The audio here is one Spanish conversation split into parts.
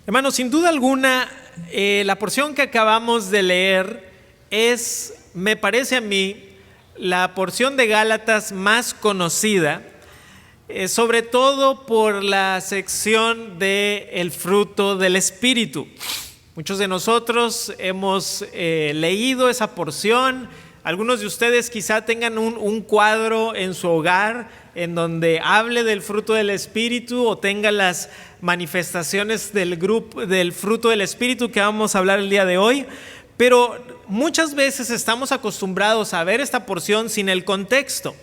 Hermanos, sin duda alguna, la porción que acabamos de leer me parece a mí, la porción de Gálatas más conocida, sobre todo por la sección del fruto del Espíritu. Muchos de nosotros hemos leído esa porción. Algunos de ustedes quizá tengan un cuadro en su hogar en donde hable del fruto del Espíritu o tenga las manifestaciones del fruto del Espíritu que vamos a hablar el día de hoy. Pero muchas veces estamos acostumbrados a ver esta porción sin el contexto.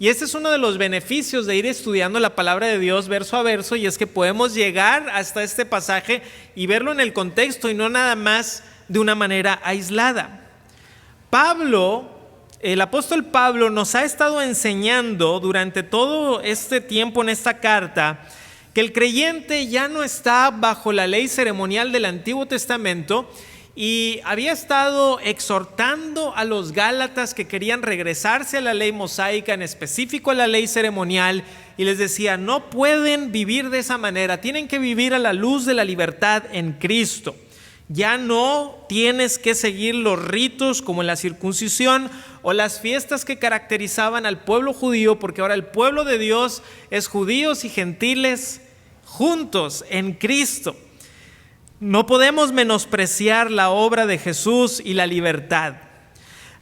Y este es uno de los beneficios de ir estudiando la palabra de Dios verso a verso, y es que podemos llegar hasta este pasaje y verlo en el contexto y no nada más de una manera aislada. El apóstol Pablo nos ha estado enseñando durante todo este tiempo en esta carta que el creyente ya no está bajo la ley ceremonial del Antiguo Testamento, y había estado exhortando a los gálatas que querían regresarse a la ley mosaica, en específico a la ley ceremonial, y les decía: no pueden vivir de esa manera, tienen que vivir a la luz de la libertad en Cristo. Ya no tienes que seguir los ritos como la circuncisión o las fiestas que caracterizaban al pueblo judío, porque ahora el pueblo de Dios es judíos y gentiles juntos en Cristo. No podemos menospreciar la obra de Jesús y la libertad.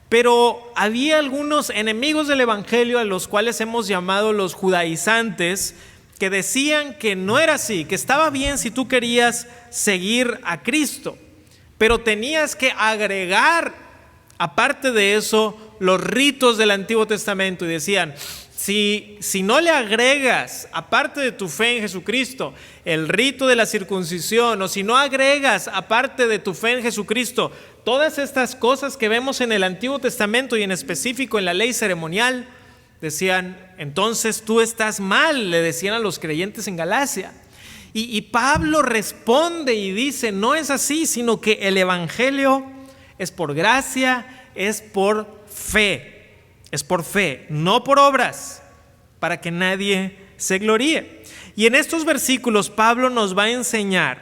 Pero había algunos enemigos del evangelio, a los cuales hemos llamado los judaizantes, que decían que no era así, que estaba bien si tú querías seguir a Cristo, pero tenías que agregar, aparte de eso, los ritos del Antiguo Testamento. Y decían: si no le agregas, aparte de tu fe en Jesucristo, el rito de la circuncisión, o si no agregas, aparte de tu fe en Jesucristo, todas estas cosas que vemos en el Antiguo Testamento y en específico en la ley ceremonial, decían: entonces tú estás mal, le decían a los creyentes en Galacia. Y Pablo responde y dice: no es así, sino que el evangelio es por gracia, es por fe. Es por fe, no por obras, para que nadie se gloríe. Y en estos versículos Pablo nos va a enseñar,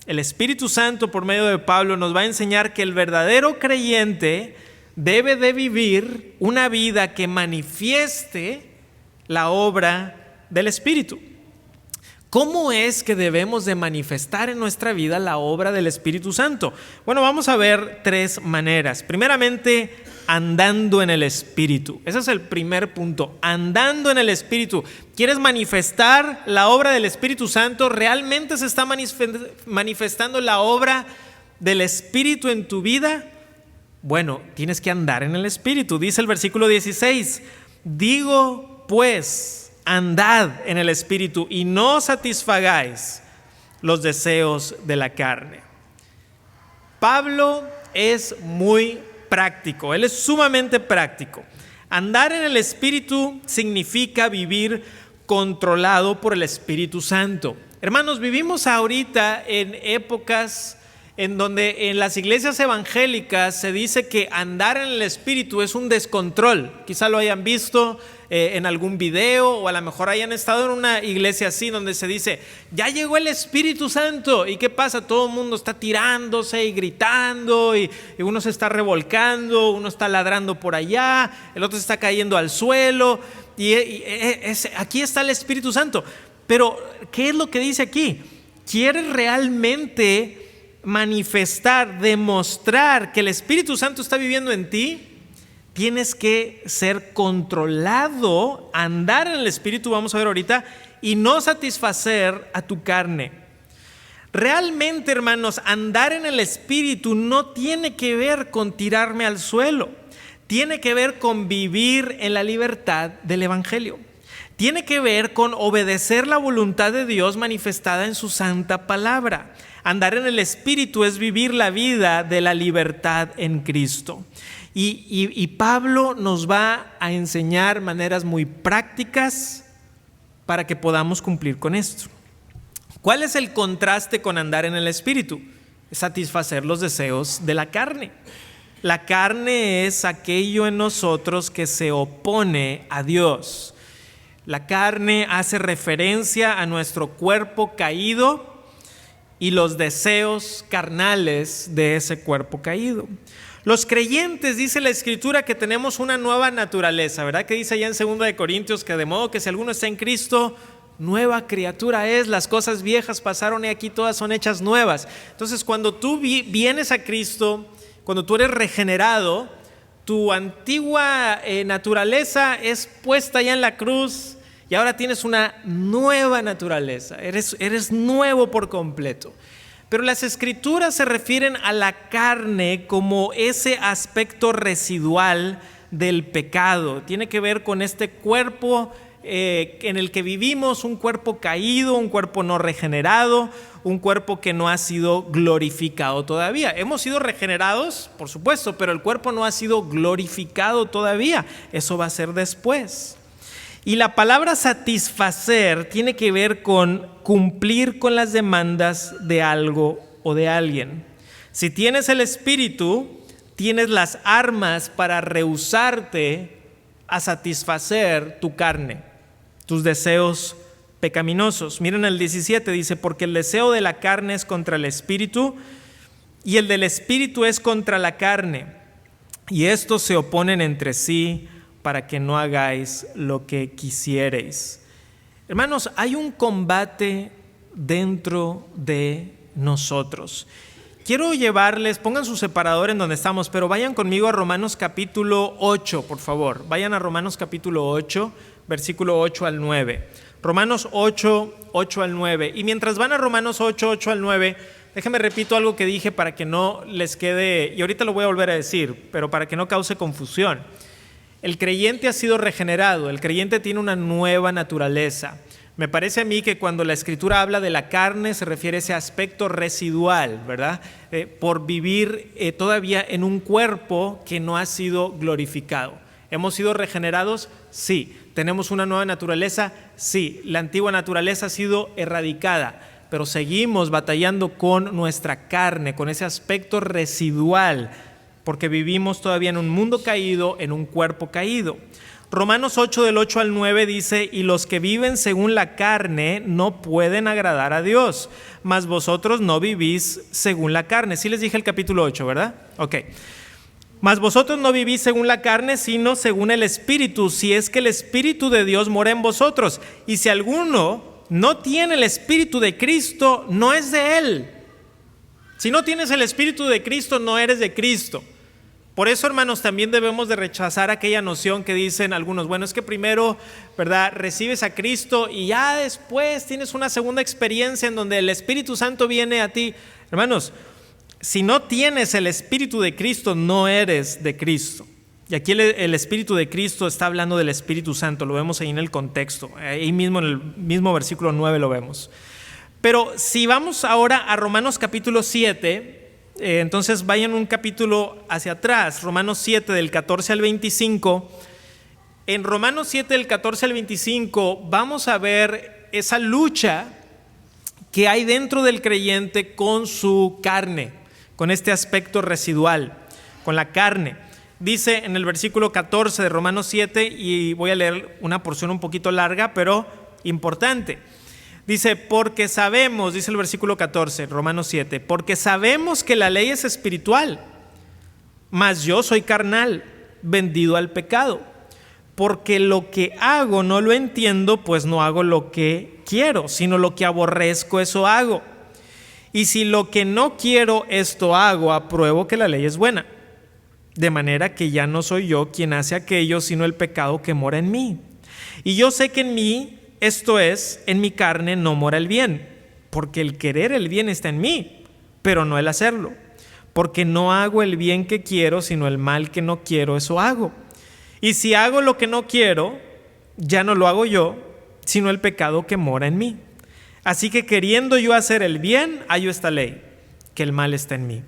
el Espíritu Santo por medio de Pablo nos va a enseñar que el verdadero creyente debe de vivir una vida que manifieste la obra del Espíritu. ¿Cómo es que debemos de manifestar en nuestra vida la obra del Espíritu Santo? Bueno, vamos a ver tres maneras. Primeramente, andando en el Espíritu. Ese es el primer punto, andando en el Espíritu. ¿Quieres manifestar la obra del Espíritu Santo? ¿Realmente se está manifestando la obra del Espíritu en tu vida? Bueno, tienes que andar en el Espíritu. Dice el versículo 16: digo pues, andad en el Espíritu y no satisfagáis los deseos de la carne. Pablo es muy práctico, él es sumamente práctico. Andar en el Espíritu significa vivir controlado por el Espíritu Santo. Hermanos, vivimos ahorita en épocas en donde en las iglesias evangélicas se dice que andar en el Espíritu es un descontrol. Quizá lo hayan visto en algún video, o a lo mejor hayan estado en una iglesia así donde se dice: ya llegó el Espíritu Santo. ¿Y qué pasa? Todo el mundo está tirándose y gritando, y uno se está revolcando, uno está ladrando por allá, el otro se está cayendo al suelo, aquí está el Espíritu Santo. Pero ¿qué es lo que dice aquí? ¿Quieres realmente manifestar, demostrar que el Espíritu Santo está viviendo en ti? Tienes que ser controlado, andar en el Espíritu, vamos a ver ahorita, y no satisfacer a tu carne. Realmente, hermanos, andar en el Espíritu no tiene que ver con tirarme al suelo. Tiene que ver con vivir en la libertad del Evangelio. Tiene que ver con obedecer la voluntad de Dios manifestada en su santa palabra. Andar en el Espíritu es vivir la vida de la libertad en Cristo. Y Pablo nos va a enseñar maneras muy prácticas para que podamos cumplir con esto. ¿Cuál es el contraste con andar en el Espíritu? Es satisfacer los deseos de la carne. La carne es aquello en nosotros que se opone a Dios. La carne hace referencia a nuestro cuerpo caído y los deseos carnales de ese cuerpo caído. Los creyentes, dice la Escritura, que tenemos una nueva naturaleza, ¿verdad? Que dice allá en 2 Corintios que de modo que si alguno está en Cristo, nueva criatura es, las cosas viejas pasaron y aquí todas son hechas nuevas. Entonces, cuando tú vienes a Cristo, cuando tú eres regenerado, tu antigua naturaleza es puesta ya en la cruz y ahora tienes una nueva naturaleza, eres nuevo por completo. Pero las Escrituras se refieren a la carne como ese aspecto residual del pecado. Tiene que ver con este cuerpo en el que vivimos, un cuerpo caído, un cuerpo no regenerado, un cuerpo que no ha sido glorificado todavía. Hemos sido regenerados, por supuesto, pero el cuerpo no ha sido glorificado todavía. Eso va a ser después. Y la palabra satisfacer tiene que ver con cumplir con las demandas de algo o de alguien. Si tienes el Espíritu, tienes las armas para rehusarte a satisfacer tu carne, tus deseos pecaminosos. Miren el 17, dice, porque el deseo de la carne es contra el Espíritu y el del Espíritu es contra la carne. Y estos se oponen entre sí para que no hagáis lo que quisiereis. Hermanos, hay un combate dentro de nosotros. Quiero llevarles, pongan su separador en donde estamos, pero vayan conmigo a Romanos capítulo 8, por favor. Vayan a Romanos capítulo 8, versículo 8 al 9. Romanos 8, 8 al 9. Y mientras van a Romanos 8, 8 al 9, déjenme repito algo que dije para que no les quede, y ahorita lo voy a volver a decir, pero para que no cause confusión. El creyente ha sido regenerado, el creyente tiene una nueva naturaleza. Me parece a mí que cuando la Escritura habla de la carne se refiere a ese aspecto residual, ¿verdad? Por vivir todavía en un cuerpo que no ha sido glorificado. ¿Hemos sido regenerados? Sí. ¿Tenemos una nueva naturaleza? Sí. La antigua naturaleza ha sido erradicada, pero seguimos batallando con nuestra carne, con ese aspecto residual, porque vivimos todavía en un mundo caído, en un cuerpo caído. Romanos 8 del 8 al 9 dice, y los que viven según la carne no pueden agradar a Dios, mas vosotros no vivís según la carne. Sí les dije el capítulo 8, ¿verdad? Ok. Mas vosotros no vivís según la carne, sino según el Espíritu, si es que el Espíritu de Dios mora en vosotros. Y si alguno no tiene el Espíritu de Cristo, no es de él. Si no tienes el Espíritu de Cristo, no eres de Cristo. Por eso, hermanos, también debemos de rechazar aquella noción que dicen algunos, bueno, es que primero, ¿verdad?, recibes a Cristo y ya después tienes una segunda experiencia en donde el Espíritu Santo viene a ti. Hermanos, si no tienes el Espíritu de Cristo, no eres de Cristo. Y aquí el Espíritu de Cristo está hablando del Espíritu Santo, lo vemos ahí en el contexto, ahí mismo en el mismo versículo 9 lo vemos. Pero si vamos ahora a Romanos capítulo 7, entonces vayan un capítulo hacia atrás, Romanos 7 del 14 al 25. En Romanos 7 del 14 al 25 vamos a ver esa lucha que hay dentro del creyente con su carne, con este aspecto residual, con la carne. Dice en el versículo 14 de Romanos 7, y voy a leer una porción un poquito larga, pero importante. Dice, porque sabemos, dice el versículo 14, Romanos 7, porque sabemos que la ley es espiritual, mas yo soy carnal, vendido al pecado. Porque lo que hago no lo entiendo, pues no hago lo que quiero, sino lo que aborrezco, eso hago. Y si lo que no quiero, esto hago, apruebo que la ley es buena. De manera que ya no soy yo quien hace aquello, sino el pecado que mora en mí. Y yo sé que en mí, esto es, en mi carne no mora el bien, porque el querer el bien está en mí, pero no el hacerlo. Porque no hago el bien que quiero, sino el mal que no quiero, eso hago. Y si hago lo que no quiero, ya no lo hago yo, sino el pecado que mora en mí. Así que queriendo yo hacer el bien, hallo esta ley, que el mal está en mí.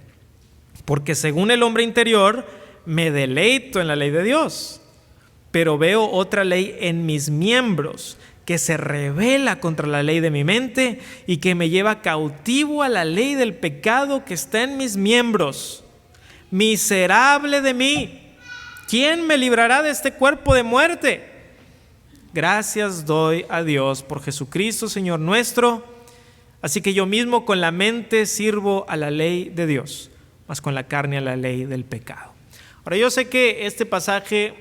Porque según el hombre interior, me deleito en la ley de Dios, pero veo otra ley en mis miembros, que se rebela contra la ley de mi mente y que me lleva cautivo a la ley del pecado que está en mis miembros. Miserable de mí, ¿quién me librará de este cuerpo de muerte? Gracias doy a Dios por Jesucristo, Señor nuestro. Así que yo mismo con la mente sirvo a la ley de Dios, mas con la carne a la ley del pecado. Ahora yo sé que este pasaje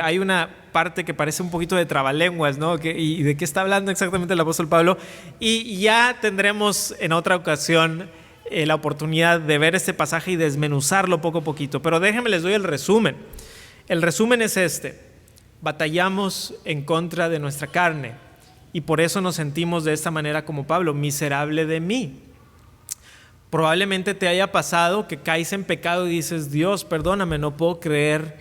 hay una parte que parece un poquito de trabalenguas, ¿no? ¿Y de qué está hablando exactamente el apóstol Pablo? Y ya tendremos en otra ocasión la oportunidad de ver este pasaje y desmenuzarlo poco a poquito. Pero déjenme les doy el resumen. El resumen es este: batallamos en contra de nuestra carne y por eso nos sentimos de esta manera como Pablo: miserable de mí. Probablemente te haya pasado que caes en pecado y dices: Dios, perdóname, no puedo creer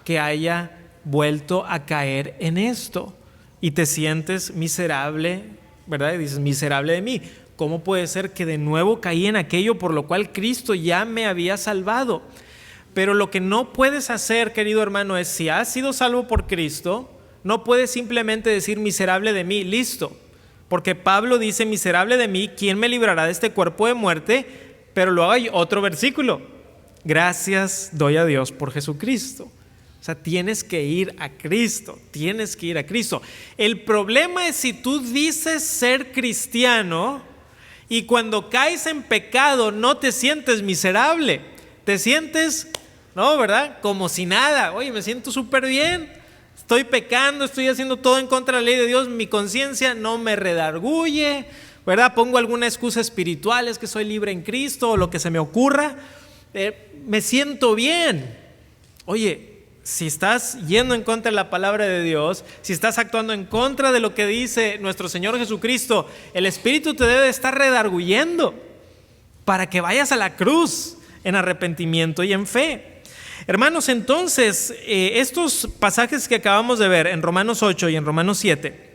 que haya vuelto a caer en esto. Y te sientes miserable, ¿verdad? Y dices: miserable de mí. ¿Cómo puede ser que de nuevo caí en aquello por lo cual Cristo ya me había salvado? Pero lo que no puedes hacer, querido hermano, es, si has sido salvo por Cristo, no puedes simplemente decir: miserable de mí, listo. Porque Pablo dice: miserable de mí, ¿quién me librará de este cuerpo de muerte? Pero luego hay otro versículo: gracias doy a Dios por Jesucristo. O sea, tienes que ir a Cristo, tienes que ir a Cristo. El problema es si tú dices ser cristiano y cuando caes en pecado no te sientes miserable, te sientes, no, ¿verdad? Como si nada. Oye, me siento súper bien, estoy pecando, estoy haciendo todo en contra de la ley de Dios, mi conciencia no me redarguye, ¿verdad? Pongo alguna excusa espiritual, es que soy libre en Cristo o lo que se me ocurra, me siento bien. Oye, si estás yendo en contra de la palabra de Dios, si estás actuando en contra de lo que dice nuestro Señor Jesucristo, el Espíritu te debe estar redarguyendo para que vayas a la cruz en arrepentimiento y en fe. Hermanos, entonces, estos pasajes que acabamos de ver en Romanos 8 y en Romanos 7,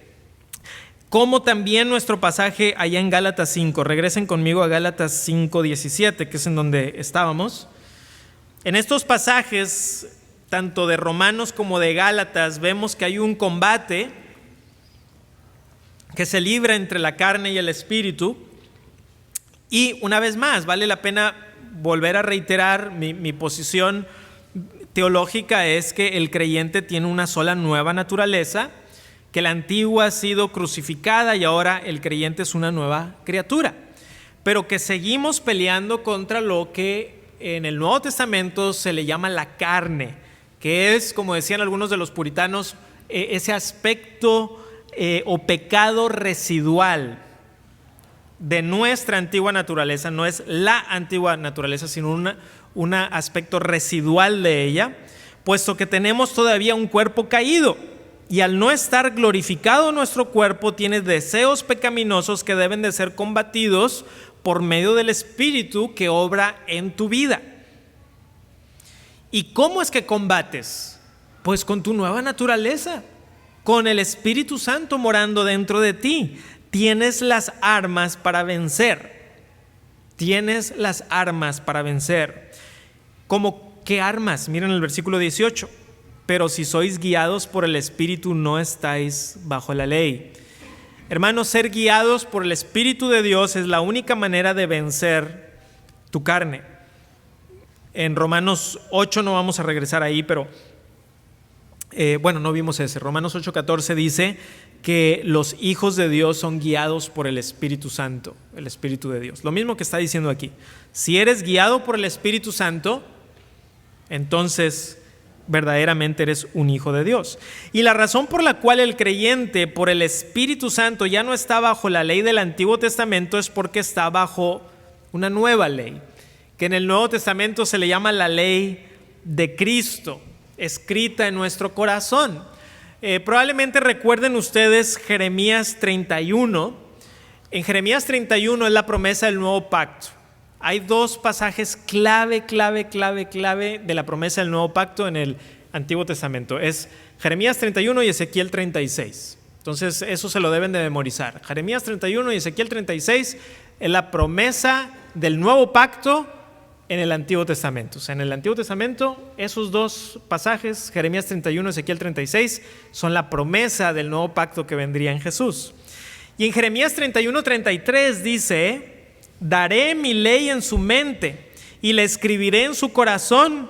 como también nuestro pasaje allá en Gálatas 5, regresen conmigo a Gálatas 5:17, que es en donde estábamos. En estos pasajes, tanto de Romanos como de Gálatas, vemos que hay un combate que se libra entre la carne y el espíritu. Y una vez más, vale la pena volver a reiterar mi posición teológica: es que el creyente tiene una sola nueva naturaleza, que la antigua ha sido crucificada y ahora el creyente es una nueva criatura, pero que seguimos peleando contra lo que en el Nuevo Testamento se le llama la carne, que es, como decían algunos de los puritanos, ese aspecto o pecado residual de nuestra antigua naturaleza. No es la antigua naturaleza, sino un aspecto residual de ella, puesto que tenemos todavía un cuerpo caído, y al no estar glorificado nuestro cuerpo, tiene deseos pecaminosos que deben de ser combatidos por medio del Espíritu que obra en tu vida. ¿Y cómo es que combates? Pues con tu nueva naturaleza, con el Espíritu Santo morando dentro de ti. Tienes las armas para vencer. Tienes las armas para vencer. ¿Cómo qué armas? Miren el versículo 18. Pero si sois guiados por el Espíritu, no estáis bajo la ley. Hermanos, ser guiados por el Espíritu de Dios es la única manera de vencer tu carne. En Romanos 8, no vamos a regresar ahí, pero no vimos ese. Romanos 8:14 dice que los hijos de Dios son guiados por el Espíritu Santo, el Espíritu de Dios. Lo mismo que está diciendo aquí. Si eres guiado por el Espíritu Santo, entonces verdaderamente eres un hijo de Dios. Y la razón por la cual el creyente por el Espíritu Santo ya no está bajo la ley del Antiguo Testamento es porque está bajo una nueva ley, que en el Nuevo Testamento se le llama la ley de Cristo, escrita en nuestro corazón. Probablemente recuerden ustedes Jeremías 31. En Jeremías 31 es la promesa del nuevo pacto. Hay dos pasajes clave de la promesa del nuevo pacto en el Antiguo Testamento. Es Jeremías 31 y Ezequiel 36. Entonces eso se lo deben de memorizar. Jeremías 31 y Ezequiel 36 es la promesa del nuevo pacto en el Antiguo Testamento. O sea, en el Antiguo Testamento esos dos pasajes, Jeremías 31 y Ezequiel 36, son la promesa del nuevo pacto que vendría en Jesús. Y en Jeremías 31:33 dice: daré mi ley en su mente y la escribiré en su corazón,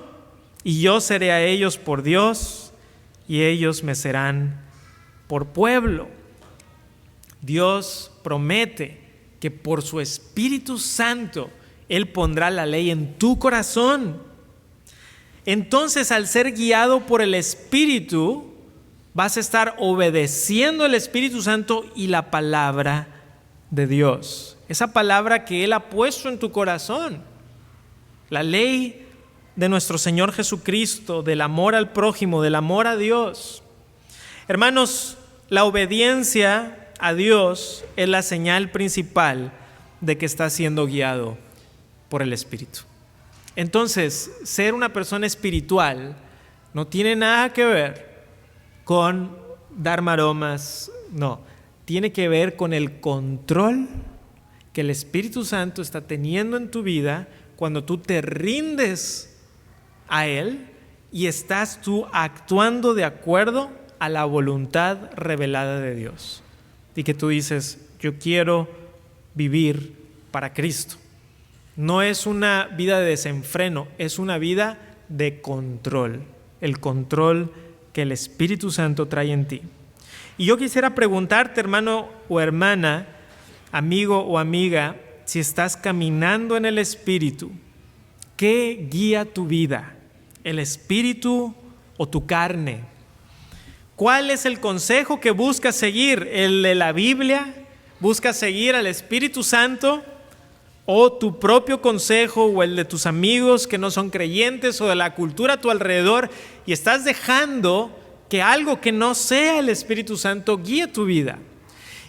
y yo seré a ellos por Dios y ellos me serán por pueblo. Dios promete que por su Espíritu Santo Él pondrá la ley en tu corazón. Entonces, al ser guiado por el Espíritu, vas a estar obedeciendo al Espíritu Santo y la palabra de Dios. Esa palabra que Él ha puesto en tu corazón. La ley de nuestro Señor Jesucristo, del amor al prójimo, del amor a Dios. Hermanos, la obediencia a Dios es la señal principal de que estás siendo guiado por el Espíritu. Entonces, ser una persona espiritual no tiene nada que ver con dar maromas, no, tiene que ver con el control que el Espíritu Santo está teniendo en tu vida cuando tú te rindes a Él y estás tú actuando de acuerdo a la voluntad revelada de Dios. Y que tú dices, yo quiero vivir para Cristo. No es una vida de desenfreno, es una vida de control, el control que el Espíritu Santo trae en ti. Y yo quisiera preguntarte, hermano o hermana, amigo o amiga, si estás caminando en el Espíritu, ¿qué guía tu vida? ¿El Espíritu o tu carne? ¿Cuál es el consejo que buscas seguir? ¿El de la Biblia? ¿Buscas seguir al Espíritu Santo? ¿O tu propio consejo o el de tus amigos que no son creyentes o de la cultura a tu alrededor? Y estás dejando que algo que no sea el Espíritu Santo guíe tu vida.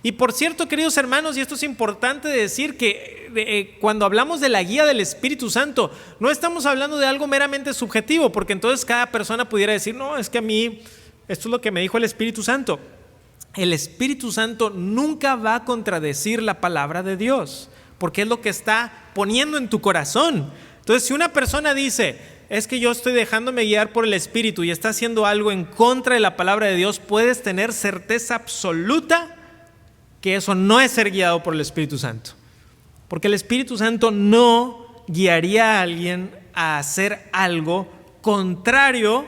Y por cierto, queridos hermanos, y esto es importante decir que cuando hablamos de la guía del Espíritu Santo, no estamos hablando de algo meramente subjetivo, porque entonces cada persona pudiera decir, no, es que a mí, esto es lo que me dijo el Espíritu Santo. El Espíritu Santo nunca va a contradecir la palabra de Dios, porque es lo que está poniendo en tu corazón. Entonces, si una persona dice, es que yo estoy dejándome guiar por el Espíritu y está haciendo algo en contra de la palabra de Dios, puedes tener certeza absoluta que eso no es ser guiado por el Espíritu Santo. Porque el Espíritu Santo no guiaría a alguien a hacer algo contrario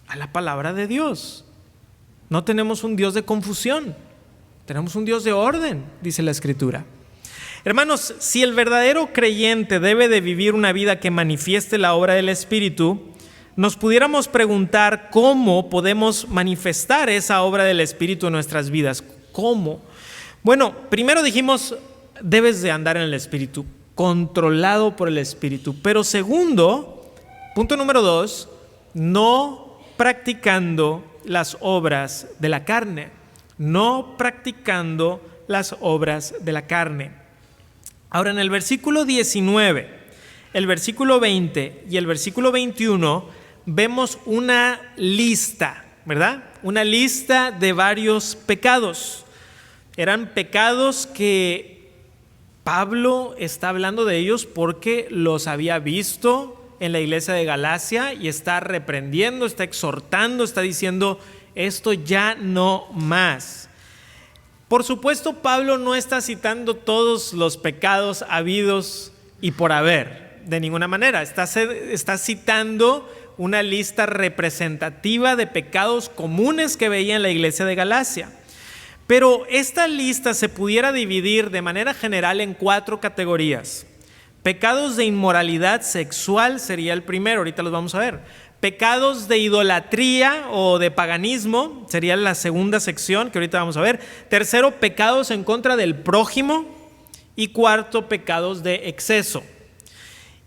a la palabra de Dios. No tenemos un Dios de confusión, tenemos un Dios de orden, dice la Escritura. Hermanos, si el verdadero creyente debe de vivir una vida que manifieste la obra del Espíritu, nos pudiéramos preguntar cómo podemos manifestar esa obra del Espíritu en nuestras vidas. ¿Cómo? Bueno, primero dijimos, debes de andar en el Espíritu, controlado por el Espíritu. Pero segundo, punto número 2, no practicando las obras de la carne. No practicando las obras de la carne. Ahora, en el versículo 19, el versículo 20 y el versículo 21 vemos una lista, ¿verdad? Una lista de varios pecados. Eran pecados que Pablo está hablando de ellos porque los había visto en la iglesia de Galacia y está reprendiendo, está exhortando, está diciendo, esto ya no más. Por supuesto, Pablo no está citando todos los pecados habidos y por haber, de ninguna manera. Está citando una lista representativa de pecados comunes que veía en la iglesia de Galacia. Pero esta lista se pudiera dividir de manera general en 4 categorías. Pecados de inmoralidad sexual sería el primero, ahorita los vamos a ver. Pecados de idolatría o de paganismo sería la segunda sección que ahorita vamos a ver. Tercero, pecados en contra del prójimo. Y cuarto, pecados de exceso.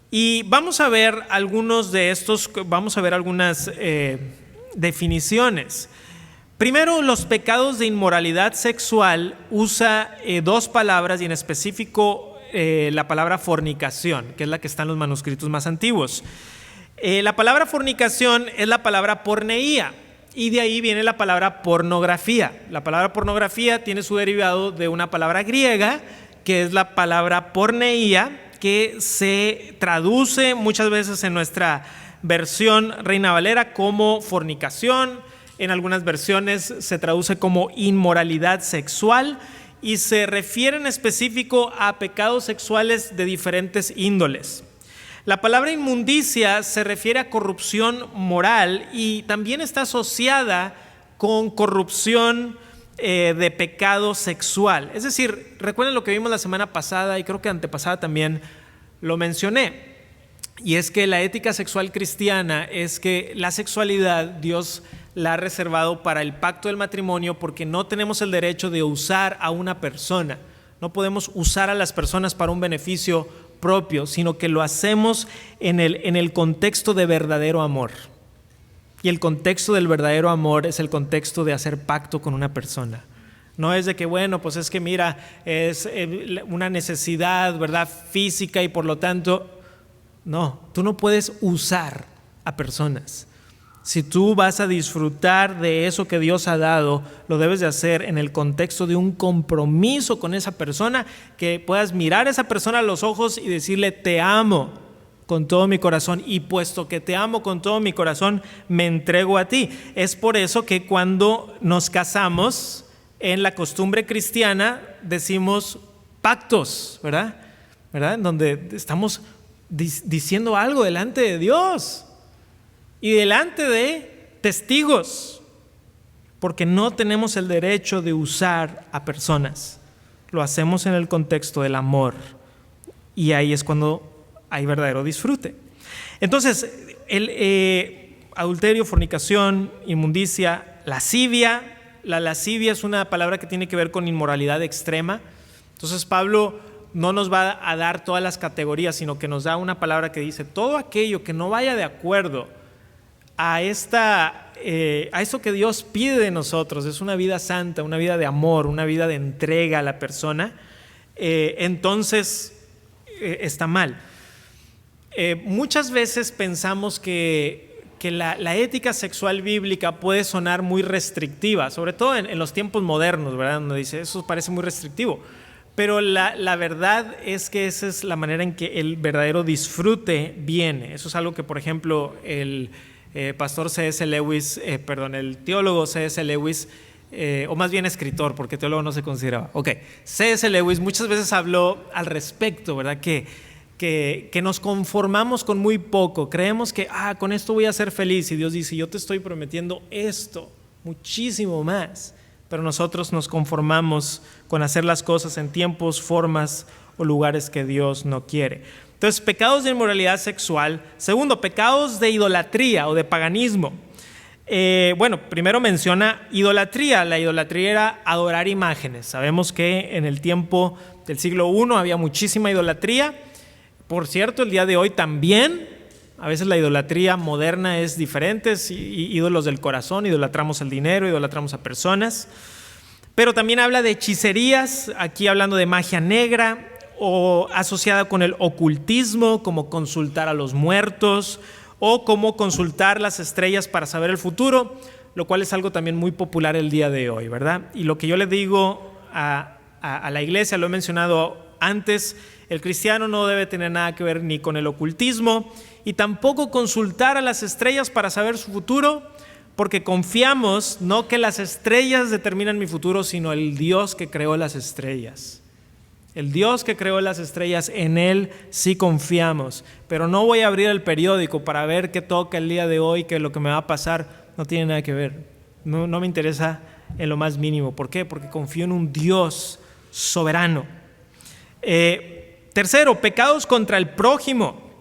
Y vamos a ver algunos de estos, vamos a ver algunas definiciones. Primero, los pecados de inmoralidad sexual usa 2 palabras y en específico la palabra fornicación, que es la que está en los manuscritos más antiguos. La palabra fornicación es la palabra porneía y de ahí viene la palabra pornografía. La palabra pornografía tiene su derivado de una palabra griega que es la palabra porneía, que se traduce muchas veces en nuestra versión Reina Valera como fornicación. En algunas versiones se traduce como inmoralidad sexual y se refiere en específico a pecados sexuales de diferentes índoles. La palabra inmundicia se refiere a corrupción moral y también está asociada con corrupción de pecado sexual. Es decir, recuerden lo que vimos la semana pasada y creo que antepasada también lo mencioné. Y es que la ética sexual cristiana es que la sexualidad Dios la ha reservado para el pacto del matrimonio porque no tenemos el derecho de usar a una persona. No podemos usar a las personas para un beneficio propio, sino que lo hacemos en el contexto de verdadero amor. Y el contexto del verdadero amor es el contexto de hacer pacto con una persona. No es de que, bueno, pues es que mira, es una necesidad, ¿verdad?, física y por lo tanto, no, tú no puedes usar a personas. Si tú vas a disfrutar de eso que Dios ha dado, lo debes de hacer en el contexto de un compromiso con esa persona, que puedas mirar a esa persona a los ojos y decirle, te amo con todo mi corazón, y puesto que te amo con todo mi corazón, me entrego a ti. Es por eso que cuando nos casamos, en la costumbre cristiana decimos pactos, ¿verdad? En donde estamos diciendo algo delante de Dios y delante de testigos, porque no tenemos el derecho de usar a personas. Lo hacemos en el contexto del amor y ahí es cuando hay verdadero disfrute. Entonces, el adulterio, fornicación, inmundicia, lascivia. La lascivia es una palabra que tiene que ver con inmoralidad extrema. Entonces Pablo no nos va a dar todas las categorías, sino que nos da una palabra que dice todo aquello que no vaya de acuerdo a eso que Dios pide de nosotros, es una vida santa, una vida de amor, una vida de entrega a la persona, entonces está mal. Muchas veces pensamos que la ética sexual bíblica puede sonar muy restrictiva, sobre todo en los tiempos modernos, ¿verdad? Donde dice, eso parece muy restrictivo. Pero la verdad es que esa es la manera en que el verdadero disfrute viene. Eso es algo que, por ejemplo, el pastor C.S. Lewis, el teólogo C.S. Lewis, o más bien escritor, porque teólogo no se consideraba. C.S. Lewis muchas veces habló al respecto, ¿verdad? Que nos conformamos con muy poco, creemos que con esto voy a ser feliz, y Dios dice, yo te estoy prometiendo esto, muchísimo más, pero nosotros nos conformamos con hacer las cosas en tiempos, formas o lugares que Dios no quiere. Entonces, pecados de inmoralidad sexual. Segundo, pecados de idolatría o de paganismo. Primero menciona idolatría. La idolatría era adorar imágenes. Sabemos que en el tiempo del siglo I había muchísima idolatría. Por cierto, el día de hoy también, a veces la idolatría moderna es diferente, ídolos del corazón, idolatramos el dinero, idolatramos a personas, pero también habla de hechicerías, aquí hablando de magia negra o asociada con el ocultismo, como consultar a los muertos o como consultar las estrellas para saber el futuro, lo cual es algo también muy popular el día de hoy, ¿verdad? Y lo que yo le digo a la iglesia, lo he mencionado antes, el cristiano no debe tener nada que ver ni con el ocultismo y tampoco consultar a las estrellas para saber su futuro, porque confiamos no que las estrellas determinan mi futuro, sino el Dios que creó las estrellas. El Dios que creó las estrellas, en Él sí confiamos, pero no voy a abrir el periódico para ver qué toca el día de hoy, que lo que me va a pasar no tiene nada que ver. No me interesa en lo más mínimo. ¿Por qué? Porque confío en un Dios soberano. Tercero, pecados contra el prójimo.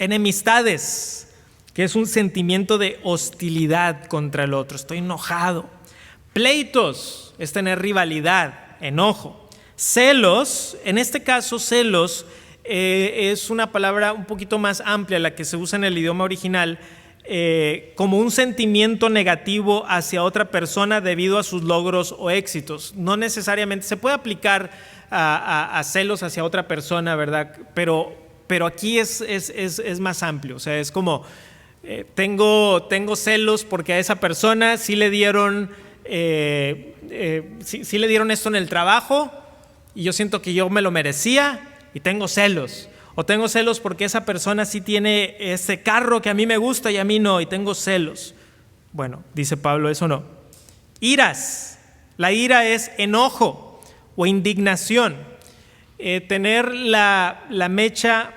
Enemistades, que es un sentimiento de hostilidad contra el otro. Estoy enojado. Pleitos es tener rivalidad, enojo. Celos, en este caso celos es una palabra un poquito más amplia, la que se usa en el idioma original, como un sentimiento negativo hacia otra persona debido a sus logros o éxitos. No necesariamente se puede aplicar a celos hacia otra persona, ¿verdad? Pero aquí es más amplio. O sea, es como tengo celos porque a esa persona sí le dieron sí le dieron esto en el trabajo y yo siento que yo me lo merecía y tengo celos. O tengo celos porque esa persona sí tiene ese carro que a mí me gusta y a mí no, y tengo celos. Bueno, dice Pablo, eso no. Iras. La ira es enojo o indignación. Tener la mecha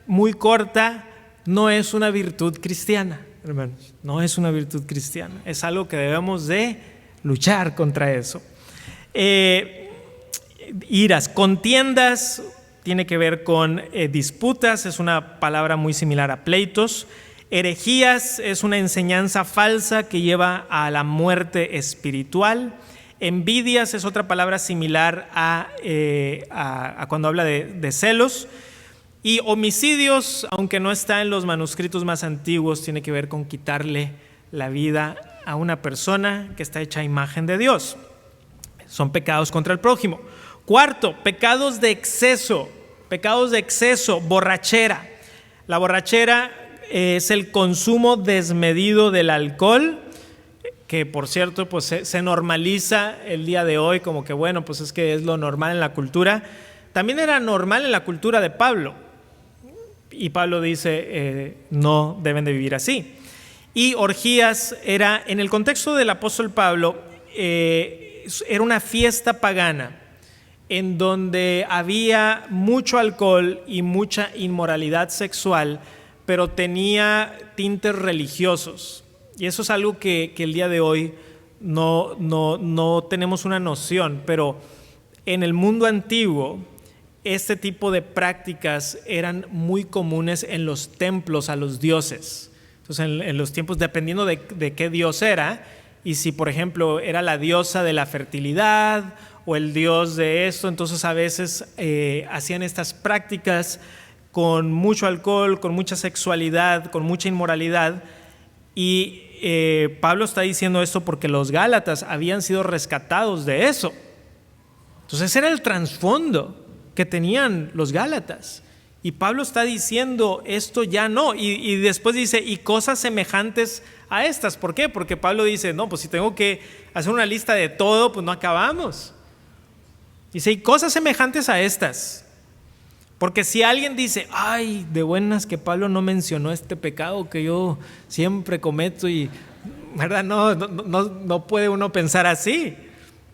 muy corta no es una virtud cristiana, hermanos. No es una virtud cristiana. Es algo que debemos de luchar contra eso. Iras, contiendas, tiene que ver con disputas, es una palabra muy similar a pleitos. Herejías es una enseñanza falsa que lleva a la muerte espiritual. Envidias es otra palabra similar a cuando habla de celos. Y homicidios, aunque no está en los manuscritos más antiguos, tiene que ver con quitarle la vida a una persona que está hecha a imagen de Dios. Son pecados contra el prójimo. Cuarto, pecados de exceso, borrachera. La borrachera es el consumo desmedido del alcohol, que por cierto pues se normaliza el día de hoy como que bueno, pues es que es lo normal en la cultura. También era normal en la cultura de Pablo, y Pablo dice no deben de vivir así. Y orgías era, en el contexto del apóstol Pablo, era una fiesta pagana en donde había mucho alcohol y mucha inmoralidad sexual, pero tenía tintes religiosos. Y eso es algo que el día de hoy no tenemos una noción, pero en el mundo antiguo este tipo de prácticas eran muy comunes en los templos a los dioses. Entonces en los tiempos, dependiendo de qué dios era, y si por ejemplo era la diosa de la fertilidad o el dios de esto, entonces a veces hacían estas prácticas con mucho alcohol, con mucha sexualidad, con mucha inmoralidad. Y Pablo está diciendo esto porque los gálatas habían sido rescatados de eso. Entonces ese era el trasfondo que tenían los gálatas. Y Pablo está diciendo esto ya no. Y después dice, y cosas semejantes a estas. ¿Por qué? Porque Pablo dice, no, pues si tengo que hacer una lista de todo, pues no acabamos. Dice, y cosas semejantes a estas. Porque si alguien dice, ay, de buenas que Pablo no mencionó este pecado que yo siempre cometo, y ¿verdad? No puede uno pensar así.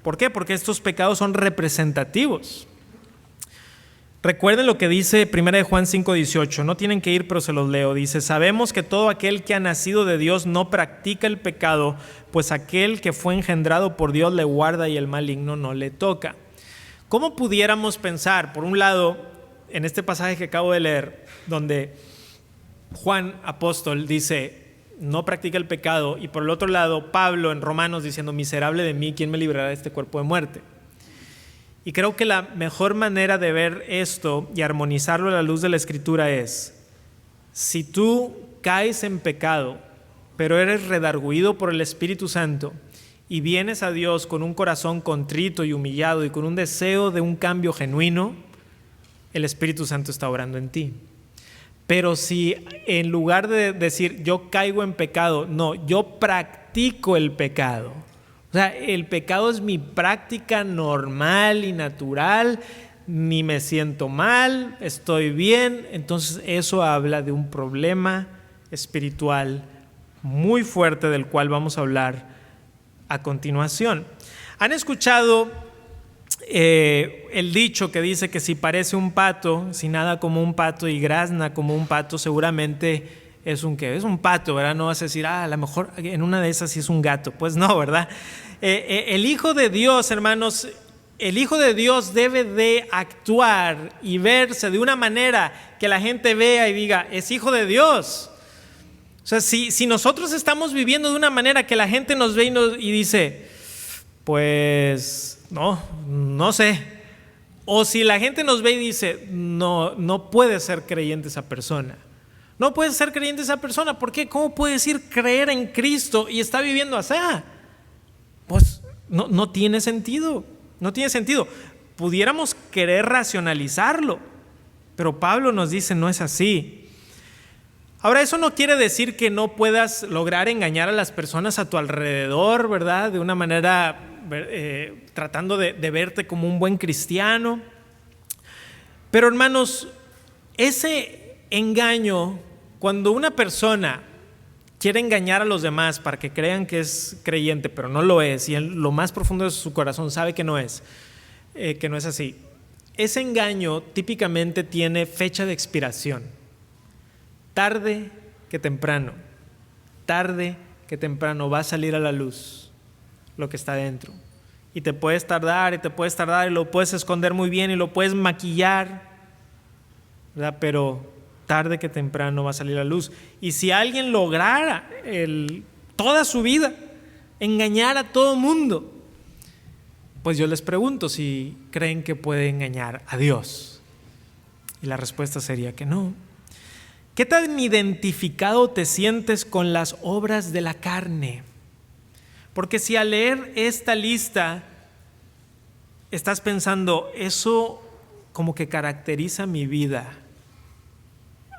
¿Por qué? Porque estos pecados son representativos. Recuerden lo que dice 1 Juan 5:18, no tienen que ir, pero se los leo. Dice, sabemos que todo aquel que ha nacido de Dios no practica el pecado, pues aquel que fue engendrado por Dios le guarda y el maligno no le toca. ¿Cómo pudiéramos pensar, por un lado, en este pasaje que acabo de leer, donde Juan apóstol dice, no practica el pecado, y por el otro lado, Pablo en Romanos diciendo, miserable de mí, ¿quién me librará de este cuerpo de muerte? Y creo que la mejor manera de ver esto y armonizarlo a la luz de la Escritura es, si tú caes en pecado, pero eres redarguido por el Espíritu Santo y vienes a Dios con un corazón contrito y humillado y con un deseo de un cambio genuino, el Espíritu Santo está obrando en ti. Pero si en lugar de decir yo caigo en pecado, no, yo practico el pecado. O sea, el pecado es mi práctica normal y natural, ni me siento mal, estoy bien. Entonces eso habla de un problema espiritual muy fuerte del cual vamos a hablar a continuación. ¿Han escuchado el dicho que dice que si parece un pato, si nada como un pato y grazna como un pato, seguramente es un ¿qué? Es un pato, ¿verdad? No vas a decir, a lo mejor en una de esas sí es un gato. Pues no, ¿verdad? El Hijo de Dios, hermanos, el Hijo de Dios debe de actuar y verse de una manera que la gente vea y diga, es Hijo de Dios. O sea, si nosotros estamos viviendo de una manera que la gente nos ve y dice, pues no sé. O si la gente nos ve y dice, no puede ser creyente esa persona. No puede ser creyente esa persona. ¿Por qué? ¿Cómo puede decir creer en Cristo y está viviendo así? Pues no tiene sentido. No tiene sentido. Pudiéramos querer racionalizarlo, pero Pablo nos dice no es así. Ahora, eso no quiere decir que no puedas lograr engañar a las personas a tu alrededor, ¿verdad? De una manera tratando de verte como un buen cristiano. Pero hermanos, ese engaño, cuando una persona quiere engañar a los demás para que crean que es creyente, pero no lo es, y en lo más profundo de su corazón sabe que no es así, ese engaño típicamente tiene fecha de expiración. Tarde que temprano va a salir a la luz lo que está dentro. Y te puedes tardar y lo puedes esconder muy bien y lo puedes maquillar, ¿verdad? Pero tarde que temprano va a salir a la luz. Y si alguien lograra toda su vida engañar a todo mundo, pues yo les pregunto si creen que puede engañar a Dios. Y la respuesta sería que no. ¿Qué tan identificado te sientes con las obras de la carne? Porque si al leer esta lista estás pensando, eso como que caracteriza mi vida,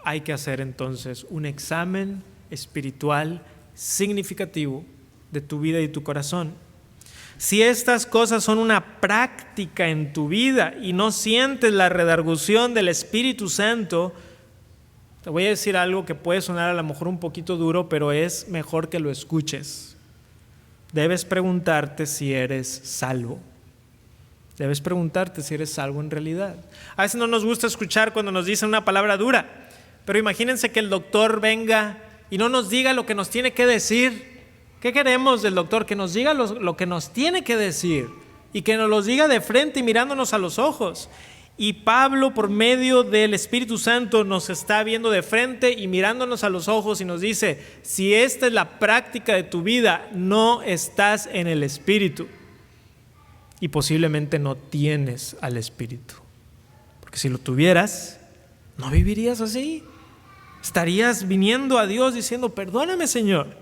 hay que hacer entonces un examen espiritual significativo de tu vida y tu corazón. Si estas cosas son una práctica en tu vida y no sientes la redargución del Espíritu Santo, te voy a decir algo que puede sonar a lo mejor un poquito duro, pero es mejor que lo escuches. Debes preguntarte si eres salvo. Debes preguntarte si eres salvo en realidad. A veces no nos gusta escuchar cuando nos dicen una palabra dura, pero imagínense que el doctor venga y no nos diga lo que nos tiene que decir. ¿Qué queremos del doctor? Que nos diga lo que nos tiene que decir y que nos lo diga de frente y mirándonos a los ojos. Y Pablo, por medio del Espíritu Santo, nos está viendo de frente y mirándonos a los ojos y nos dice, si esta es la práctica de tu vida, no estás en el Espíritu y posiblemente no tienes al Espíritu. Porque si lo tuvieras, no vivirías así. Estarías viniendo a Dios diciendo, perdóname, Señor.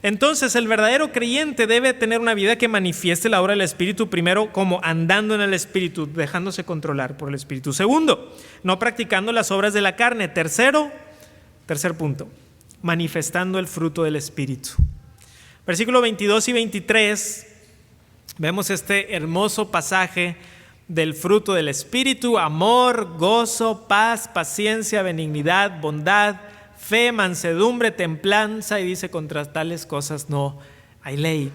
Entonces el verdadero creyente debe tener una vida que manifieste la obra del Espíritu, primero como andando en el Espíritu, dejándose controlar por el Espíritu. Segundo, no practicando las obras de la carne. Tercer punto, manifestando el fruto del Espíritu. Versículos 22 y 23, vemos este hermoso pasaje del fruto del Espíritu: amor, gozo, paz, paciencia, benignidad, bondad, fe, mansedumbre, templanza, y dice, contra tales cosas no hay ley.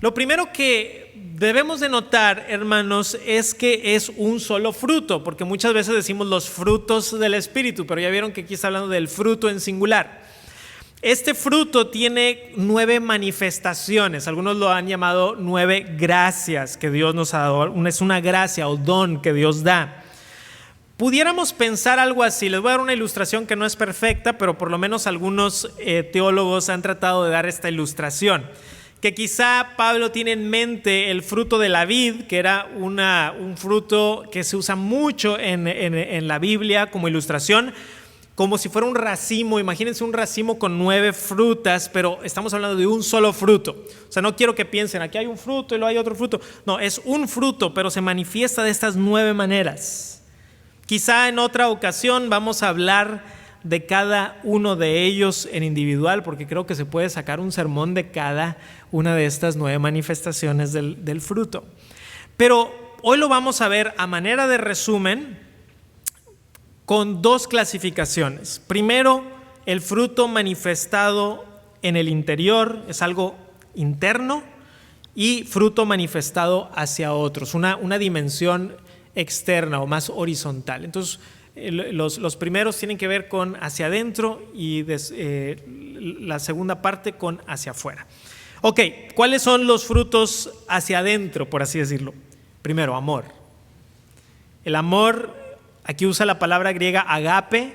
Lo primero que debemos de notar, hermanos, es que es un solo fruto, porque muchas veces decimos los frutos del Espíritu, pero ya vieron que aquí está hablando del fruto en singular. Este fruto tiene 9 manifestaciones, algunos lo han llamado 9 gracias que Dios nos ha dado, es una gracia o don que Dios da. Pudiéramos pensar algo así. Les voy a dar una ilustración que no es perfecta, pero por lo menos algunos teólogos han tratado de dar esta ilustración. Que quizá Pablo tiene en mente el fruto de la vid, que era un fruto que se usa mucho en la Biblia como ilustración, como si fuera un racimo. Imagínense un racimo con 9 frutas, pero estamos hablando de un solo fruto. O sea, no quiero que piensen, aquí hay un fruto y luego hay otro fruto. No, es un fruto, pero se manifiesta de estas 9 maneras. Quizá en otra ocasión vamos a hablar de cada uno de ellos en individual, porque creo que se puede sacar un sermón de cada una de estas 9 manifestaciones del fruto. Pero hoy lo vamos a ver a manera de resumen con 2 clasificaciones. Primero, el fruto manifestado en el interior, es algo interno, y fruto manifestado hacia otros, una dimensión externa o más horizontal. Entonces los primeros tienen que ver con hacia adentro y la segunda parte con hacia afuera. Ok, ¿cuáles son los frutos hacia adentro, por así decirlo? Primero, amor. El amor, aquí usa la palabra griega agape,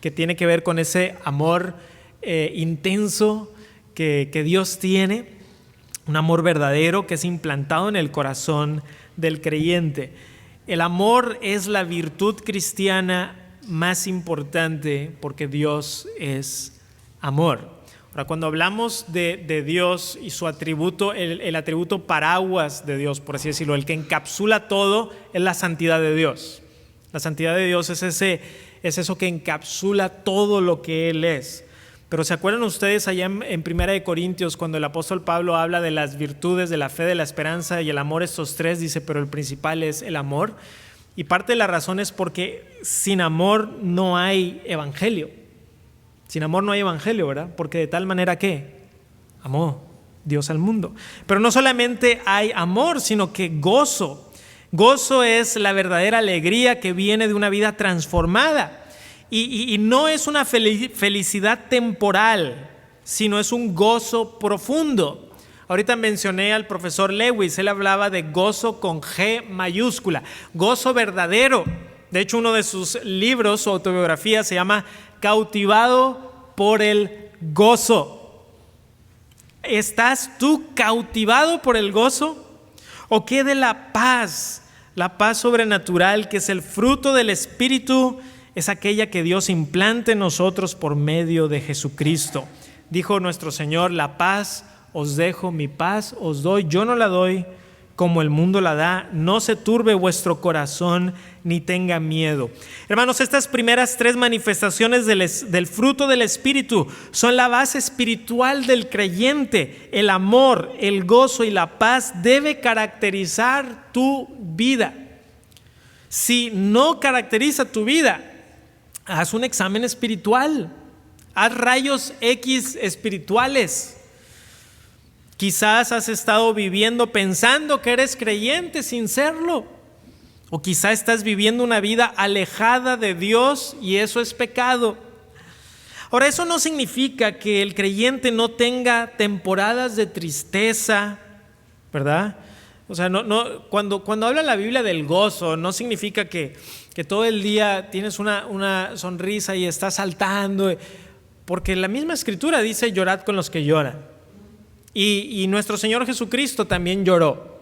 que tiene que ver con ese amor intenso que Dios tiene, un amor verdadero que es implantado en el corazón del creyente. El amor es la virtud cristiana más importante porque Dios es amor. Ahora, cuando hablamos de Dios y su atributo, el atributo paraguas de Dios, por así decirlo, el que encapsula todo, es la santidad de Dios. La santidad de Dios es eso que encapsula todo lo que Él es. Pero ¿se acuerdan ustedes allá en 1 Corintios cuando el apóstol Pablo habla de las virtudes de la fe, de la esperanza y el amor? Estos 3 dice, pero el principal es el amor. Y parte de la razón es porque sin amor no hay evangelio. Sin amor no hay evangelio, ¿verdad? Porque de tal manera que amó Dios al mundo. Pero no solamente hay amor, sino que gozo. Gozo es la verdadera alegría que viene de una vida transformada. Y no es una felicidad temporal, sino es un gozo profundo. Ahorita mencioné al profesor Lewis, él hablaba de gozo con G mayúscula, gozo verdadero. De hecho, uno de sus libros, su autobiografía, se llama Cautivado por el gozo. ¿Estás tú cautivado por el gozo? ¿O qué de la paz sobrenatural, que es el fruto del Espíritu? Es aquella que Dios implanta en nosotros por medio de Jesucristo. Dijo nuestro Señor: la paz os dejo, mi paz os doy, yo no la doy como el mundo la da. No se turbe vuestro corazón ni tenga miedo. Hermanos, estas primeras 3 manifestaciones del fruto del Espíritu son la base espiritual del creyente. El amor, el gozo y la paz debe caracterizar tu vida. Si no caracteriza tu vida, haz un examen espiritual, haz rayos X espirituales. Quizás has estado viviendo pensando que eres creyente sin serlo. O quizás estás viviendo una vida alejada de Dios y eso es pecado. Ahora, eso no significa que el creyente no tenga temporadas de tristeza, ¿verdad? O sea, cuando habla la Biblia del gozo, no significa que todo el día tienes una sonrisa y estás saltando, porque la misma Escritura dice: llorad con los que lloran. Y nuestro Señor Jesucristo también lloró.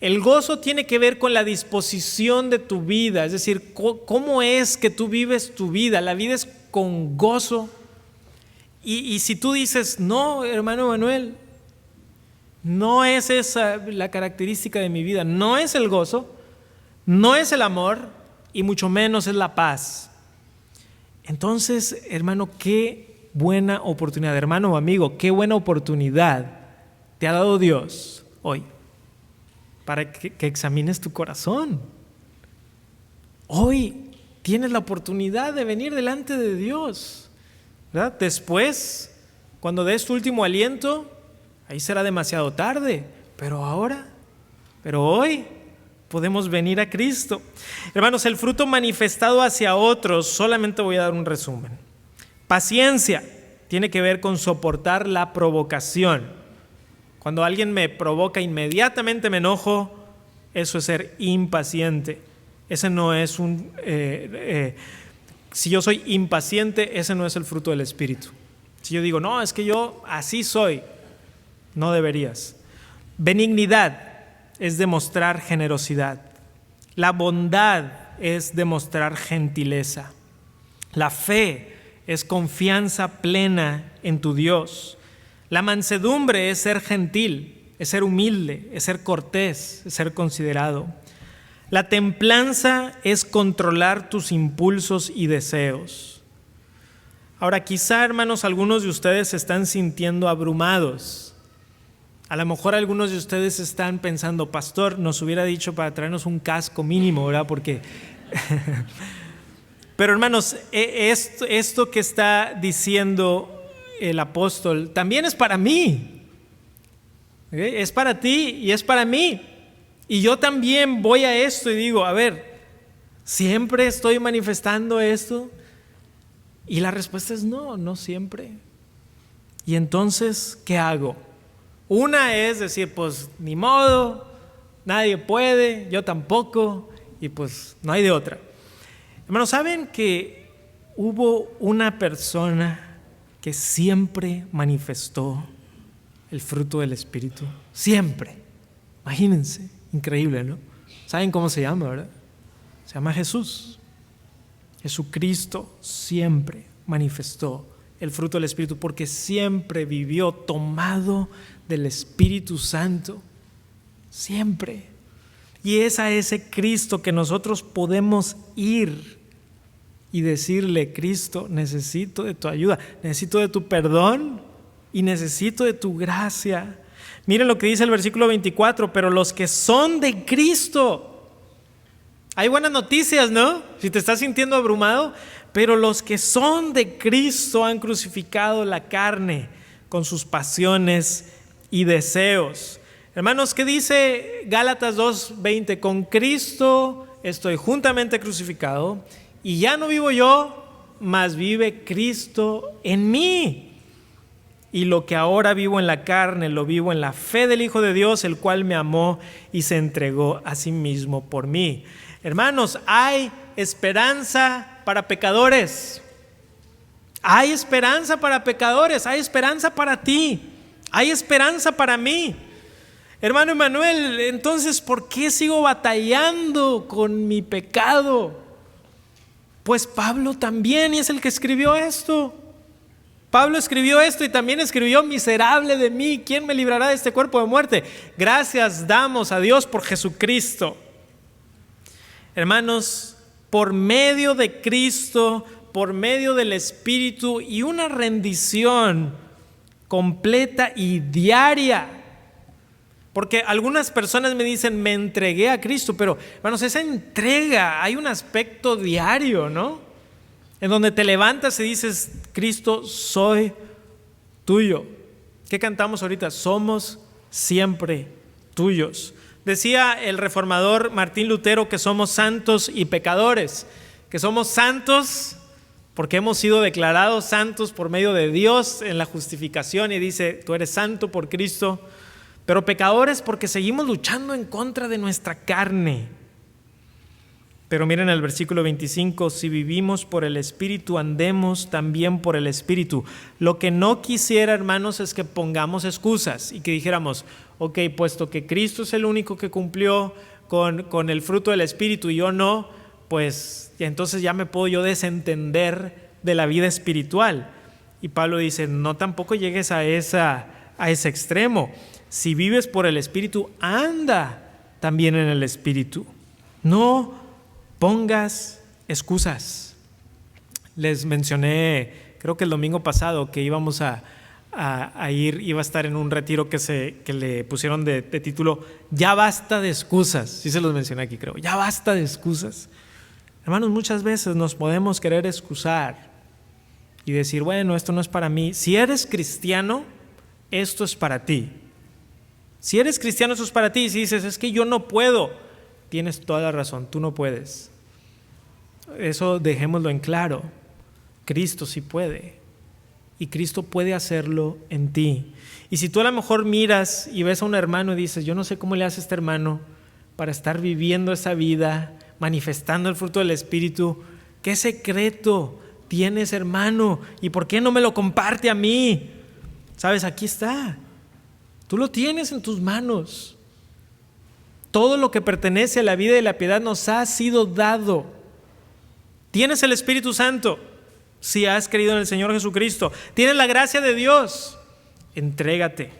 El gozo tiene que ver con la disposición de tu vida, es decir, cómo es que tú vives tu vida. La vida es con gozo. Y si tú dices: no, hermano Manuel, no es esa la característica de mi vida, no es el gozo, no es el amor y mucho menos es la paz. Entonces, hermano, qué buena oportunidad, hermano o amigo, qué buena oportunidad te ha dado Dios hoy para que examines tu corazón. Hoy tienes la oportunidad de venir delante de Dios, ¿verdad? Después, cuando des tu último aliento, ahí será demasiado tarde, pero hoy podemos venir a Cristo. Hermanos, el fruto manifestado hacia otros, solamente voy a dar un resumen. Paciencia tiene que ver con soportar la provocación. Cuando alguien me provoca, inmediatamente me enojo. Eso es ser impaciente. Ese no es si yo soy impaciente, ese no es el fruto del Espíritu. Si yo digo: no, es que yo así soy, no deberías. Benignidad es demostrar generosidad. La bondad es demostrar gentileza. La fe es confianza plena en tu Dios. La mansedumbre es ser gentil, es ser humilde, es ser cortés, es ser considerado. La templanza es controlar tus impulsos y deseos. Ahora, quizá, hermanos, algunos de ustedes se están sintiendo abrumados. A lo mejor algunos de ustedes están pensando: pastor, nos hubiera dicho para traernos un casco mínimo, ¿verdad? Porque... Pero, hermanos, esto que está diciendo el apóstol también es para mí. ¿Okay? Es para ti y es para mí. Y yo también voy a esto y digo: a ver, ¿siempre estoy manifestando esto? Y la respuesta es no, no siempre. Y entonces, ¿qué hago? Una es decir: pues ni modo, nadie puede, yo tampoco, y pues no hay de otra. Hermanos, ¿saben que hubo una persona que siempre manifestó el fruto del Espíritu? Siempre. Imagínense, increíble, ¿no? ¿Saben cómo se llama, verdad? Se llama Jesús. Jesucristo siempre manifestó el fruto del Espíritu porque siempre vivió tomado del Espíritu Santo. Siempre. Y es a ese Cristo que nosotros podemos ir y decirle: Cristo, necesito de tu ayuda, necesito de tu perdón y necesito de tu gracia. Miren lo que dice el versículo 24: pero los que son de Cristo. Hay buenas noticias, ¿no? Si te estás sintiendo abrumado, pero los que son de Cristo han crucificado la carne con sus pasiones y deseos. Hermanos, ¿qué dice Gálatas 2:20? Con Cristo estoy juntamente crucificado y ya no vivo yo, mas vive Cristo en mí. y lo que ahora vivo en la carne, lo vivo en la fe del Hijo de Dios, el cual me amó y se entregó a sí mismo por mí. Hermanos, hay esperanza para pecadores. Hay esperanza para pecadores, hay esperanza para ti, hay esperanza para mí. Hermano Emanuel, entonces, ¿por qué sigo batallando con mi pecado? Pues Pablo también es el que escribió esto. Pablo escribió esto y también escribió: miserable de mí, ¿quién me librará de este cuerpo de muerte? Gracias damos a Dios por Jesucristo. Hermanos, por medio de Cristo, por medio del Espíritu y una rendición completa y diaria. Porque algunas personas me dicen: me entregué a Cristo, pero hermanos, esa entrega, hay un aspecto diario, ¿no? En donde te levantas y dices: Cristo, soy tuyo. ¿Qué cantamos ahorita? Somos siempre tuyos. Decía el reformador Martín Lutero que somos santos y pecadores, que somos santos porque hemos sido declarados santos por medio de Dios en la justificación, y dice: tú eres santo por Cristo, pero pecadores porque seguimos luchando en contra de nuestra carne. Pero miren el versículo 25: si vivimos por el Espíritu, andemos también por el Espíritu. Lo que no quisiera, hermanos, es que pongamos excusas y que dijéramos: ok, puesto que Cristo es el único que cumplió con el fruto del Espíritu y yo no, pues entonces ya me puedo yo desentender de la vida espiritual. Y Pablo dice: no, tampoco llegues a ese extremo. Si vives por el Espíritu, anda también en el Espíritu. No pongas excusas. Les mencioné, creo que el domingo pasado, que íbamos iba a estar en un retiro que le pusieron de título: ya basta de excusas. Sí se los mencioné aquí, creo. Ya basta de excusas. Hermanos, muchas veces nos podemos querer excusar y decir: bueno, esto no es para mí. Si eres cristiano, esto es para ti. Si eres cristiano, eso es para ti. Si dices: es que yo no puedo, tienes toda la razón, tú no puedes. Eso dejémoslo en claro. Cristo sí puede, y Cristo puede hacerlo en ti. Y si tú a lo mejor miras y ves a un hermano y dices: yo no sé cómo le hace este hermano para estar viviendo esa vida, manifestando el fruto del Espíritu, ¿qué secreto tienes, hermano? ¿Y por qué no me lo comparte a mí? Sabes, aquí está. Tú lo tienes en tus manos. Todo lo que pertenece a la vida y la piedad nos ha sido dado. Tienes el Espíritu Santo si has creído en el Señor Jesucristo. Tienes la gracia de Dios. Entrégate,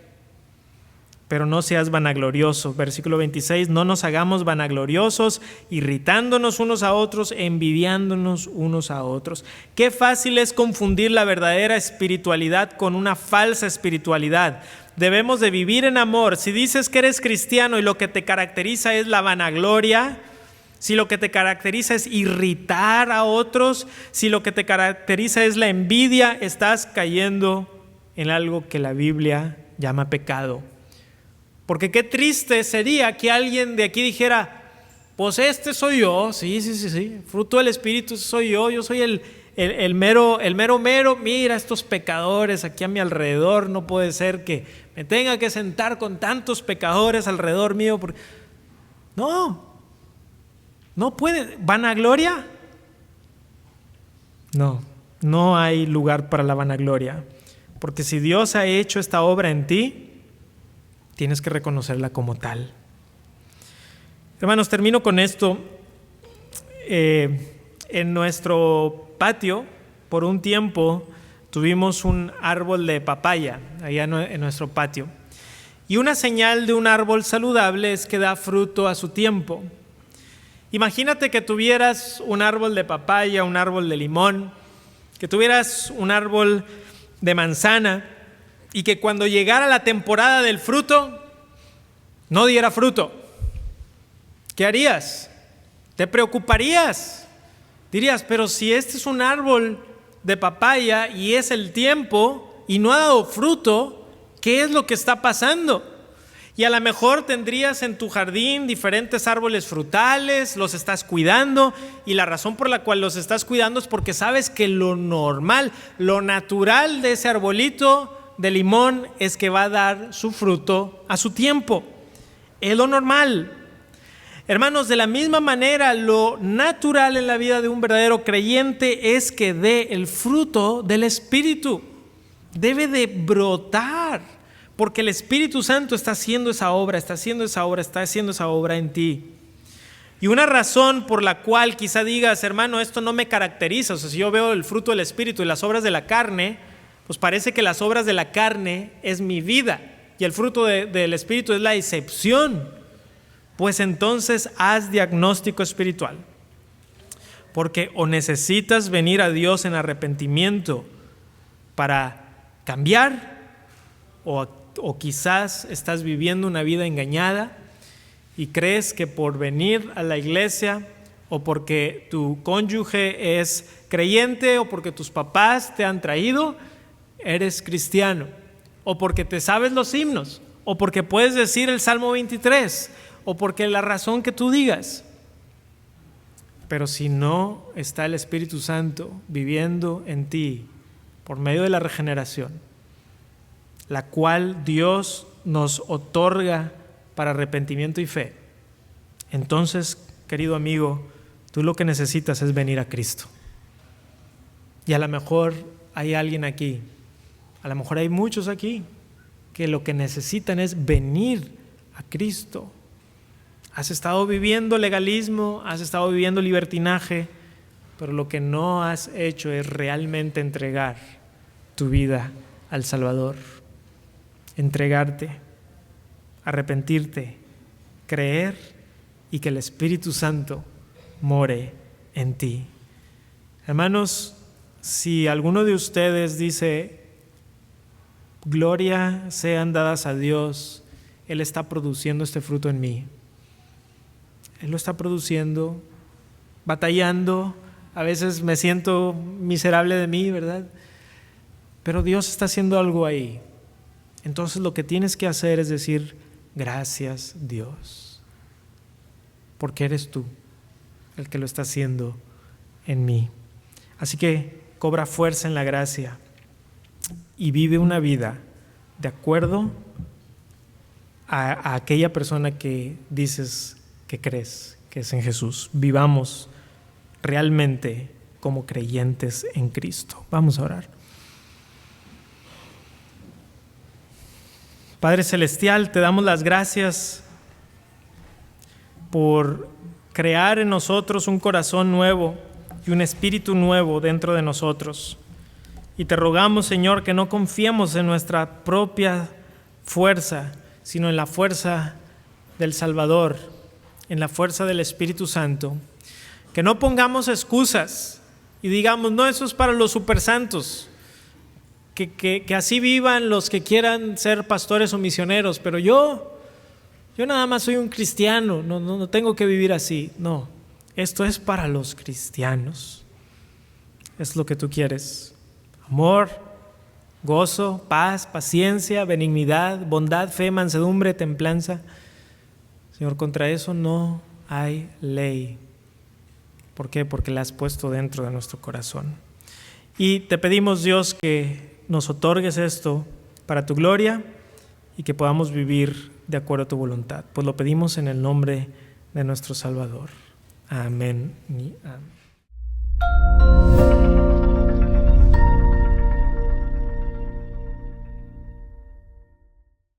pero no seas vanaglorioso. Versículo 26: no nos hagamos vanagloriosos, irritándonos unos a otros, envidiándonos unos a otros. Qué fácil es confundir la verdadera espiritualidad con una falsa espiritualidad. Debemos de vivir en amor. Si dices que eres cristiano y lo que te caracteriza es la vanagloria, si lo que te caracteriza es irritar a otros, si lo que te caracteriza es la envidia, estás cayendo en algo que la Biblia llama pecado. Porque qué triste sería que alguien de aquí dijera: pues este soy yo, sí, fruto del Espíritu soy yo soy el mero, mira estos pecadores aquí a mi alrededor, no puede ser que me tenga que sentar con tantos pecadores alrededor mío. No puede. ¿Vanagloria? No hay lugar para la vanagloria, porque si Dios ha hecho esta obra en ti, tienes que reconocerla como tal. Hermanos, termino con esto. En nuestro patio, por un tiempo, tuvimos un árbol de papaya allá en nuestro patio. Y una señal de un árbol saludable es que da fruto a su tiempo. Imagínate que tuvieras un árbol de papaya, un árbol de limón, que tuvieras un árbol de manzana, y que cuando llegara la temporada del fruto, no diera fruto. ¿Qué harías? ¿Te preocuparías? Dirías: pero si este es un árbol de papaya y es el tiempo y no ha dado fruto, ¿qué es lo que está pasando? Y a lo mejor tendrías en tu jardín diferentes árboles frutales, los estás cuidando, y la razón por la cual los estás cuidando es porque sabes que lo normal, lo natural de ese arbolito de limón es que va a dar su fruto a su tiempo. Es lo normal. Hermanos, de la misma manera, lo natural en la vida de un verdadero creyente es que dé el fruto del Espíritu. Debe de brotar, porque el Espíritu Santo está haciendo esa obra, está haciendo esa obra en ti. Y una razón por la cual quizá digas, hermano, esto no me caracteriza, o sea, si yo veo el fruto del Espíritu y las obras de la carne, pues parece que las obras de la carne es mi vida y el fruto del Espíritu es la excepción. Pues entonces haz diagnóstico espiritual, porque o necesitas venir a Dios en arrepentimiento para cambiar, o quizás estás viviendo una vida engañada y crees que por venir a la iglesia o porque tu cónyuge es creyente o porque tus papás te han traído, eres cristiano, o porque te sabes los himnos, o porque puedes decir el Salmo 23, o porque la razón que tú digas. Pero si no está el Espíritu Santo viviendo en ti por medio de la regeneración, la cual Dios nos otorga para arrepentimiento y fe, entonces, querido amigo, tú lo que necesitas es venir a Cristo. Y a lo mejor hay alguien aquí, a lo mejor hay muchos aquí, que lo que necesitan es venir a Cristo. Has estado viviendo legalismo, has estado viviendo libertinaje, pero lo que no has hecho es realmente entregar tu vida al Salvador. Entregarte, arrepentirte, creer y que el Espíritu Santo more en ti. Hermanos, si alguno de ustedes dice, gloria sean dadas a Dios, Él está produciendo este fruto en mí. Él lo está produciendo, batallando, a veces me siento miserable de mí, ¿verdad? Pero Dios está haciendo algo ahí. Entonces lo que tienes que hacer es decir, gracias Dios, porque eres tú el que lo está haciendo en mí. Así que cobra fuerza en la gracia y vive una vida de acuerdo a aquella persona que dices que crees que es en Jesús. Vivamos realmente como creyentes en Cristo. Vamos a orar. Padre Celestial, te damos las gracias por crear en nosotros un corazón nuevo y un espíritu nuevo dentro de nosotros. Y te rogamos, Señor, que no confiemos en nuestra propia fuerza, sino en la fuerza del Salvador, en la fuerza del Espíritu Santo. Que no pongamos excusas y digamos, no, eso es para los supersantos. Que así vivan los que quieran ser pastores o misioneros, pero yo nada más soy un cristiano, no tengo que vivir así. No, esto es para los cristianos. Es lo que tú quieres: amor, gozo, paz, paciencia, benignidad, bondad, fe, mansedumbre, templanza. Señor, contra eso no hay ley. ¿Por qué? Porque la has puesto dentro de nuestro corazón. Y te pedimos, Dios, que nos otorgues esto para tu gloria y que podamos vivir de acuerdo a tu voluntad. Pues lo pedimos en el nombre de nuestro Salvador. Amén y amén.